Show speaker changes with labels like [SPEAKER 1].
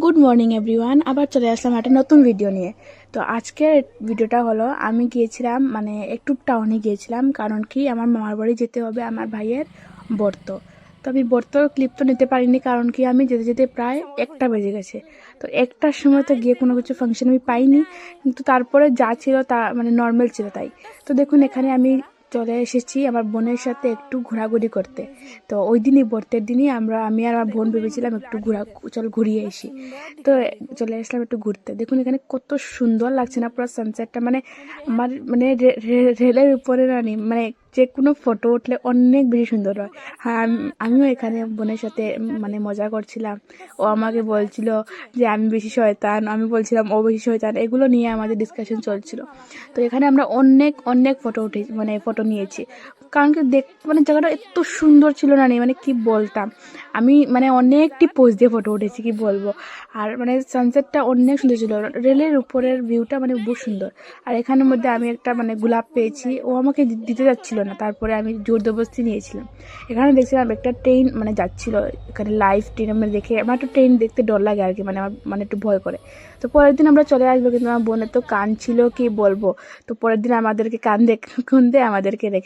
[SPEAKER 1] Good morning everyone, আবার চলে আসলাম একটা নতুন ভিডিও নিয়ে। তো আজকের ভিডিওটা হলো, আমি গিয়েছিলাম মানে একটু টাউনে গিয়েছিলাম, কারণ কি আমার মামার বাড়ি যেতে হবে আমার ভাইয়ের বর্ত। তো আমি বর্তর ক্লিপ তো নিতে পারিনি, কারণ কি আমি যেতে যেতে প্রায় 1টা বেজে গেছে। তো 1টার সময় তো গিয়ে কোনো কিছু ফাংশন আমি পাইনি, কিন্তু তারপরে যা ছিল তা মানে নর্মাল ছিল তাই। তো দেখুন এখানে আমি চলে এসেছি আমার বোনের সাথে একটু ঘোরাঘুরি করতে। তো ওই দিনই বর্তের দিনই আমি আর আমার বোন ভেবেছিলাম একটু চল ঘুরিয়ে আসি। তো চলে আসলাম একটু ঘুরতে। দেখুন এখানে কত সুন্দর লাগছে না পুরো সানসেটটা, মানে আমার মানে রেলের উপরে রানি মানে যে কোনো ফটো উঠলে অনেক বেশি সুন্দর হয়। হ্যাঁ, আমিও এখানে বোনের সাথে মানে মজা করছিলাম। ও আমাকে বলছিল যে আমি বেশি শয়তান, আমি বলছিলাম ও বেশি শয়তান, এগুলো নিয়ে আমাদের ডিসকাশন চলছিল। তো এখানে আমরা অনেক অনেক ফটো উঠে মানে ফটো নিয়েছি, কারণ কি মানে জায়গাটা এত সুন্দর ছিল না, মানে কি বলতাম। আমি মানে অনেকটি পোজ দিয়ে ফটো উঠেছি, কি বলবো। আর মানে সানসেটটা অনেক সুন্দর ছিল, রেলের উপরের ভিউটা মানে বহু সুন্দর। আর এখানের মধ্যে আমি একটা মানে গোলাপ পেয়েছি, ও আমাকে দিতে যাচ্ছিল না, তারপরে আমি জোর জবরদস্তি নিয়েছিলাম। এখানে দেখছিলাম একটা ট্রেন মানে যাচ্ছিল, এখানে লাইভ ট্রেন আমরা দেখে, আমার একটু ট্রেন দেখতে ডর লাগে আর কি, মানে আমার মানে একটু ভয় করে। তো পরের দিন আমরা চলে আসবো, কিন্তু আমার বোনের তো কান ছিল কি বলবো। তো পরের দিন আমাদেরকে কান্দে আমাদেরকে রেখে